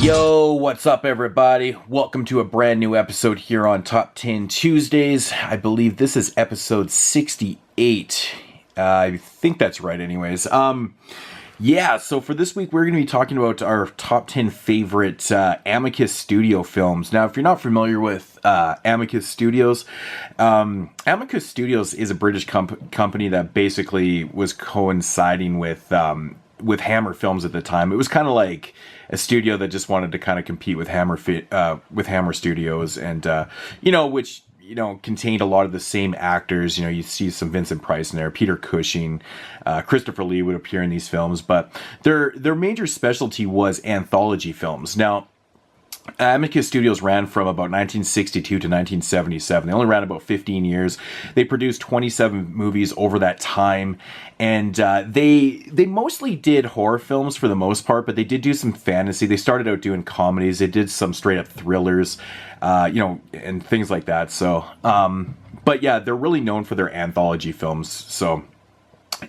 Yo, what's up everybody? Welcome to a brand new episode here on Top 10 Tuesdays. I believe this is episode 68. I think that's right anyways. So for this week we're going to be talking about our top 10 favorite Amicus studio films. Now, if you're not familiar with Amicus Studios, Amicus Studios is a British company that basically was coinciding with Hammer Films at the time. It was kind of like a studio that just wanted to kind of compete with Hammer Studios, and which contained a lot of the same actors. You see some Vincent Price in there, Peter Cushing, Christopher Lee would appear in these films, but their major specialty was anthology films. Now, Amicus Studios ran from about 1962 to 1977. They only ran about 15 years. They produced 27 movies over that time, and they mostly did horror films for the most part, but they did do some fantasy. They started out doing comedies. They did some straight up thrillers, and things like that. So, but yeah, they're really known for their anthology films. So,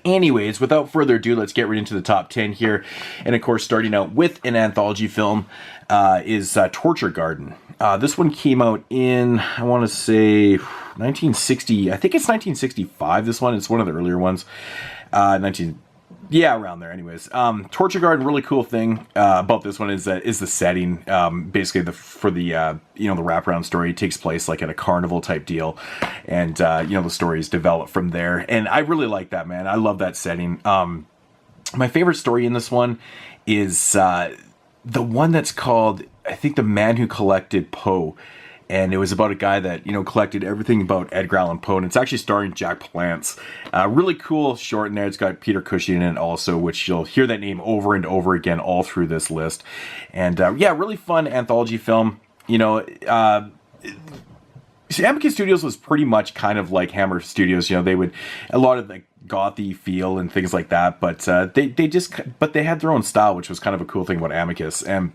anyways, without further ado, let's get right into the top 10 here. And of course, starting out with an anthology film is Torture Garden. This one came out in, I want to say, 1960. I think it's 1965, this one. It's one of the earlier ones. Around there anyways. Torture Garden, really cool thing about this one is the setting. Basically the wraparound story takes place like at a carnival type deal, and the stories develop from there, and I really like that, man. I love that setting. My favorite story in this one is the one that's called, I think, The Man Who Collected Poe. And it was about a guy that, collected everything about Edgar Allan Poe. And it's actually starring Jack Palance. Really cool short in there. It's got Peter Cushing in it also, which you'll hear that name over and over again all through this list. And really fun anthology film. Amicus Studios was pretty much kind of like Hammer Studios. They would, a lot of the gothy feel and things like that. But they had their own style, which was kind of a cool thing about Amicus. And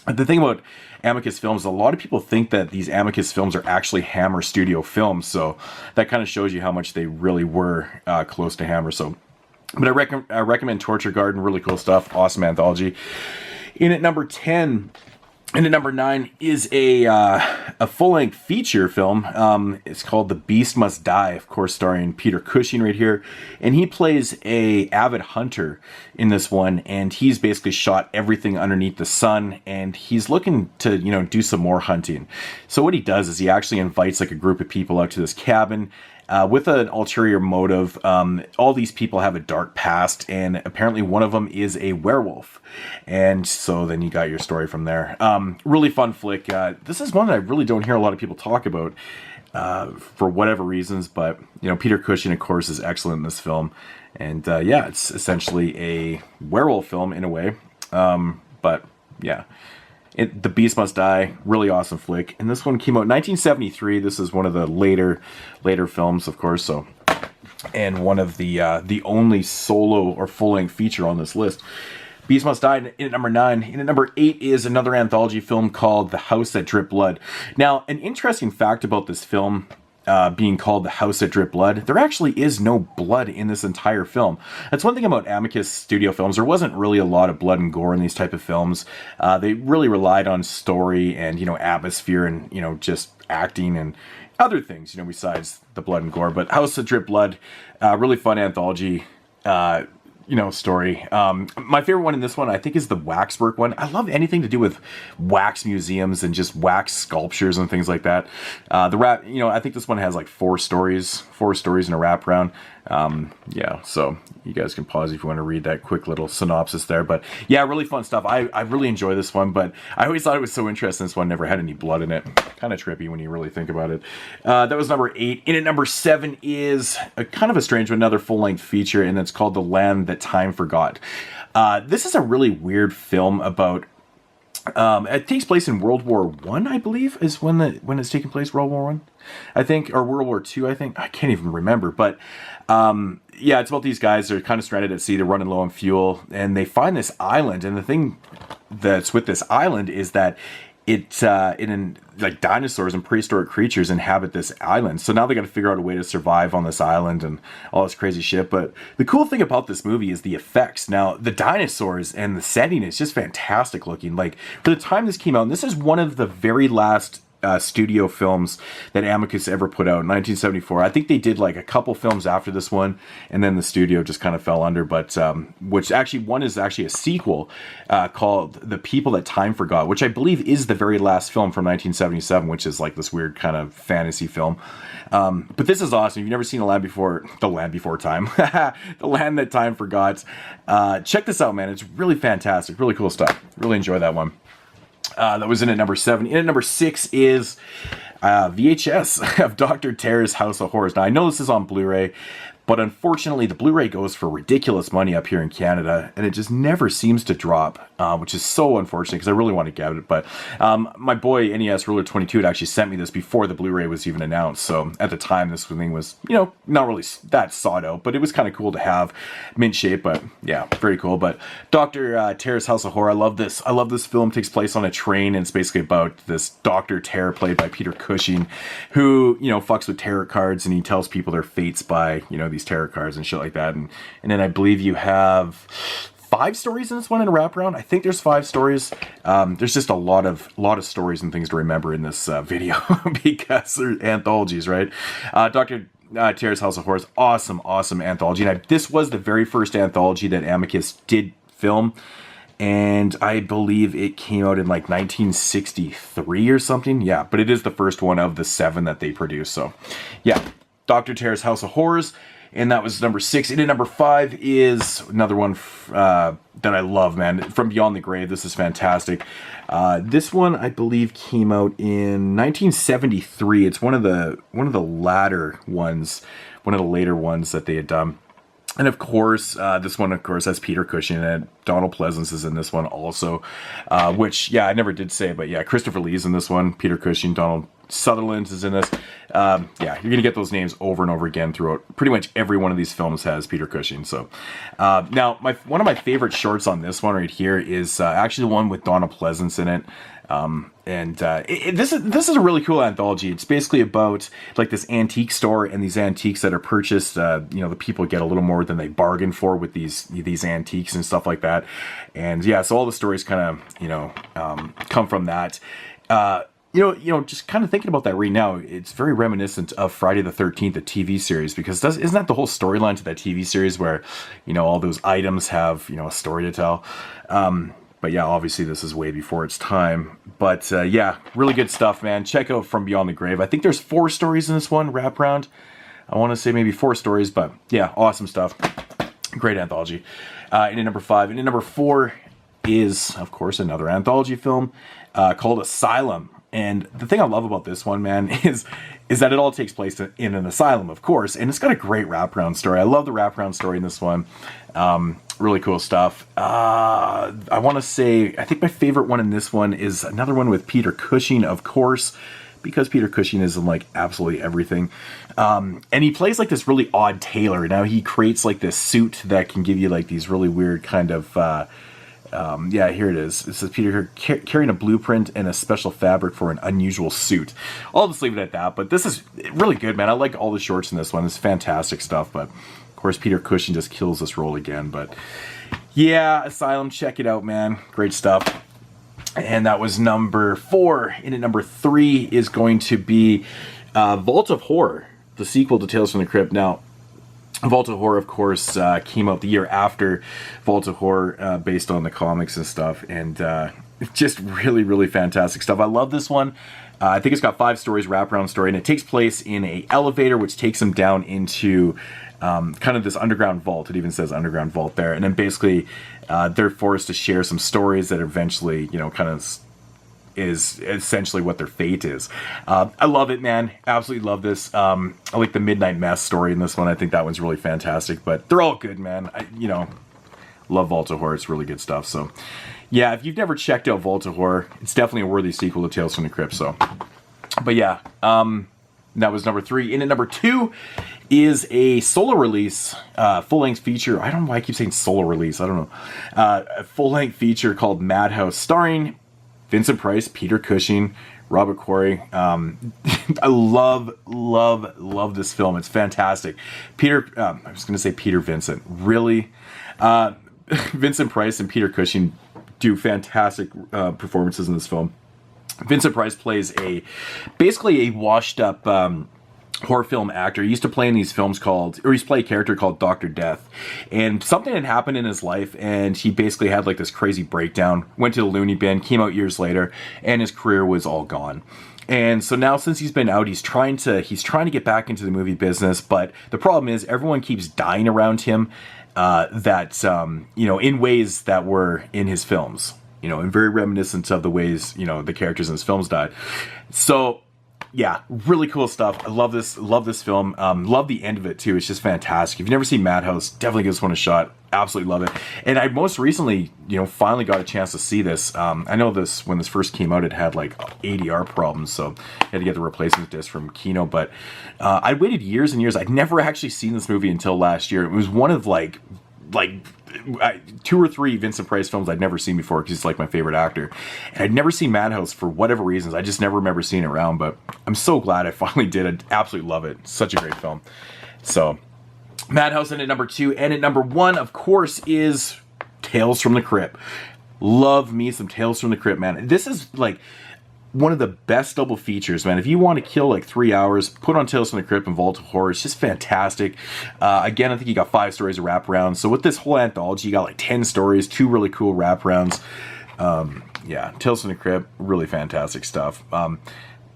the thing about Amicus films, a lot of people think that these Amicus films are actually Hammer Studio films, so that kind of shows you how much they really were close to Hammer. So, but I recommend Torture Garden. Really cool stuff. Awesome anthology. In at number 10. And at number 9 is a full-length feature film. It's called The Beast Must Die, of course, starring Peter Cushing right here. And he plays a avid hunter in this one, and he's basically shot everything underneath the sun, and he's looking to, do some more hunting. So what he does is he actually invites like a group of people out to this cabin, with an ulterior motive. All these people have a dark past, and apparently one of them is a werewolf. And so then you got your story from there. Really fun flick. This is one that I really don't hear a lot of people talk about for whatever reasons, but Peter Cushing, of course, is excellent in this film. And it's essentially a werewolf film in a way. But yeah. The Beast Must Die, really awesome flick. And this one came out in 1973. This is one of the later films, of course. So, and one of the only solo or full-length feature on this list. Beast Must Die in at number 9. In at number 8 is another anthology film called The House That Dripped Blood. Now, an interesting fact about this film, being called The House That Dripped Blood, there actually is no blood in this entire film. That's one thing about Amicus Studio films. There wasn't really a lot of blood and gore in these type of films. They really relied on story and, atmosphere and, just acting and other things, besides the blood and gore. But House That Dripped Blood, really fun anthology, story. My favorite one in this one, I think, is the waxwork one. I love anything to do with wax museums and just wax sculptures and things like that. I think this one has like four stories in a wraparound. So you guys can pause if you want to read that quick little synopsis there. But yeah, really fun stuff. I really enjoy this one, but I always thought it was so interesting. This one never had any blood in it. Kind of trippy when you really think about it. That was number 8. In at number 7 is a kind of a strange one, another full-length feature, and it's called The Land That Time Forgot. This is a really weird film about it takes place in World War I, I believe, is when it's taking place. World War I, I think, or World War II, I think. I can't even remember, but it's about these guys. They're kind of stranded at sea. They're running low on fuel, and they find this island. And the thing that's with this island is that like dinosaurs and prehistoric creatures inhabit this island. So now they got to figure out a way to survive on this island and all this crazy shit. But the cool thing about this movie is the effects. Now, the dinosaurs and the setting is just fantastic looking. Like, for the time this came out, and this is one of the very last studio films that Amicus ever put out in 1974. I think they did like a couple films after this one, and then the studio just kind of fell under. But which actually, one is actually a sequel called The People That Time Forgot, which I believe is the very last film from 1977, which is like this weird kind of fantasy film. But this is awesome. If you've never seen The Land Before Time, The Land That Time Forgot, check this out, man. It's really fantastic, really cool stuff. Really enjoy that one. That was in at number 7. In at number 6 is VHS of Dr. Terror's House of Horrors. Now, I know this is on Blu-ray, but unfortunately, the Blu-ray goes for ridiculous money up here in Canada, and it just never seems to drop, which is so unfortunate because I really want to get it. But my boy NES Ruler 22 had actually sent me this before the Blu-ray was even announced. So at the time, this thing was, not really that sought out, but it was kind of cool to have, mint shape. But yeah, very cool. But Dr. Terror's House of Horror, I love this. I love this film. It takes place on a train, and it's basically about this Dr. Terror played by Peter Cushing, who fucks with tarot cards, and he tells people their fates by these tarot cards and shit like that. And then I believe you have 5 stories in this one in a wraparound. I think there's 5 stories. There's just a lot of stories and things to remember in this video because they're anthologies, right? Dr. Terror's House of Horrors, awesome anthology. And this was the very first anthology that Amicus did film, and I believe it came out in like 1963 or something. Yeah, but it is the first one of the 7 that they produced. So yeah, Dr. Terror's House of Horrors. And that was number 6. And at number 5 is another one that I love, man. From Beyond the Grave. This is fantastic. This one, I believe, came out in 1973. It's one of the latter ones, one of the later ones that they had done. And of course, this one, of course, has Peter Cushing in it. Donald Pleasance is in this one also, which, yeah, I never did say, but yeah, Christopher Lee's in this one. Peter Cushing, Donald Sutherland is in this. Yeah, you're going to get those names over and over again throughout. Pretty much every one of these films has Peter Cushing. So now, one of my favorite shorts on this one right here is actually the one with Donald Pleasance in it. This is a really cool anthology. It's basically about like this antique store and these antiques that are purchased. The people get a little more than they bargain for with these antiques and stuff like that. And yeah, so all the stories kind of come from that. Just kind of thinking about that right now, it's very reminiscent of Friday the 13th, the TV series, because isn't that the whole storyline to that TV series where all those items have a story to tell. But yeah, obviously this is way before its time. But yeah, really good stuff, man. Check out From Beyond the Grave. I think there's 4 stories in this one, wraparound. I want to say maybe 4 stories, but yeah, awesome stuff. Great anthology. And at number 5. And at number 4 is, of course, another anthology film called Asylum. And the thing I love about this one, man, is that it all takes place in an asylum, of course. And it's got a great wraparound story. I love the wraparound story in this one. Really cool stuff. I want to say, I think my favorite one in this one is another one with Peter Cushing, of course, because Peter Cushing is in like absolutely everything. And he plays like this really odd tailor. Now he creates like this suit that can give you like these really weird kind of... yeah, here it is. It says Peter carrying a blueprint and a special fabric for an unusual suit. I'll just leave it at that, but this is really good, man. I like all the shorts in this one. It's fantastic stuff, but of course Peter Cushing just kills this role again. But yeah, Asylum, check it out, man. Great stuff. And that was number 4. And at number 3 is going to be Vault of Horror, the sequel to Tales from the Crypt. Now, Vault of Horror, of course, came out the year after Vault of Horror, based on the comics and stuff, and just really, really fantastic stuff. I love this one. I think it's got 5 stories, wraparound story, and it takes place in a elevator, which takes them down into kind of this underground vault. It even says underground vault there, and then basically they're forced to share some stories that eventually, kind of is essentially what their fate is. I love it, man. Absolutely love this. I like the Midnight Mass story in this one. I think that one's really fantastic, but they're all good, man. Love Vault of Horror. It's really good stuff. So yeah, if you've never checked out Vault of Horror, it's definitely a worthy sequel to Tales from the Crypt. So, but yeah, that was number 3. And at number 2 is a solo release, full-length feature. I don't know why I keep saying solo release. I don't know. A full-length feature called Madhouse, starring Vincent Price, Peter Cushing, Robert Corey. I love this film. It's fantastic. I was going to say Peter Vincent. Really? Vincent Price and Peter Cushing do fantastic performances in this film. Vincent Price plays basically a washed up horror film actor. He used to play in these films he used to play a character called Dr. Death. And something had happened in his life, and he basically had like this crazy breakdown, went to the loony bin, came out years later, and his career was all gone. And so now, since he's been out, he's trying to get back into the movie business, but the problem is everyone keeps dying around him, in ways that were in his films, and very reminiscent of the ways, the characters in his films died. So, yeah, really cool stuff. I love this film. Love the end of it too. It's just fantastic. If you've never seen Madhouse, definitely give this one a shot. Absolutely love it. And I most recently, finally got a chance to see this. I know when this first came out, it had like ADR problems, so I had to get the replacement disc from Kino. But I waited years and years. I'd never actually seen this movie until last year. It was one of like 2 or 3 Vincent Price films I'd never seen before, because he's like my favorite actor. And I'd never seen Madhouse for whatever reasons. I just never remember seeing it around, but I'm so glad I finally did. I absolutely love it. Such a great film. So, Madhouse in at number 2. And at number 1, of course, is Tales from the Crypt. Love me some Tales from the Crypt, man. This is like one of the best double features, man. If you want to kill like 3 hours, put on Tales from the Crypt and Vault of Horror. It's just fantastic. Again, I think you got 5 stories of wraparounds. So with this whole anthology, you got like 10 stories, 2 really cool wraparounds. Yeah, Tales from the Crypt, really fantastic stuff. The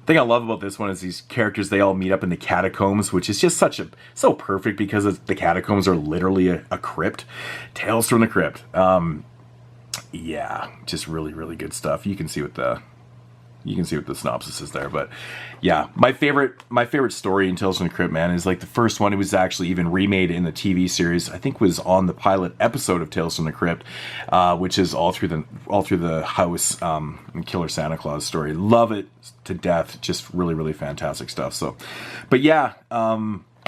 thing I love about this one is these characters, they all meet up in the catacombs, which is just so perfect, because the catacombs are literally a crypt. Tales from the Crypt. Yeah, just really, really good stuff. You can see what the synopsis is there, but yeah, my favorite story in Tales from the Crypt, man, is like the first one. It was actually even remade in the TV series. I think was on the pilot episode of Tales from the Crypt, which is all through the house and Killer Santa Claus story. Love it to death. Just really, really fantastic stuff. So, but yeah,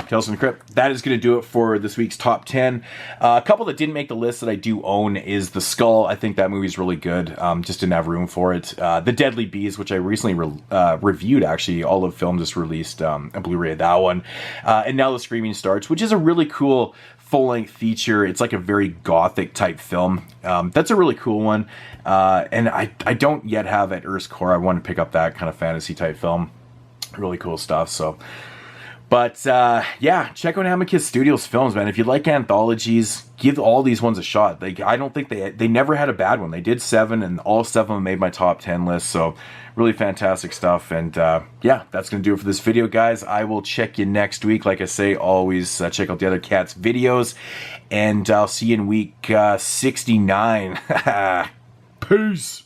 Tales from the Crypt. That is going to do it for this week's top 10. A couple that didn't make the list that I do own is The Skull. I think that movie's really good. Just didn't have room for it. The Deadly Bees, which I recently reviewed, actually. All of Film just released a Blu-ray of that one. And Now the Screaming Starts, which is a really cool full-length feature. It's like a very gothic type film. That's a really cool one. And I don't yet have at Earth's Core. I want to pick up that kind of fantasy type film. Really cool stuff. So, but yeah, check out Amicus Studios films, man. If you like anthologies, give all these ones a shot. I don't think they never had a bad one. They did 7, and all 7 of them made my top 10 list. So really fantastic stuff. And yeah, that's going to do it for this video, guys. I will check you next week. Like I say, always check out the other cats' videos. And I'll see you in week 69. Peace.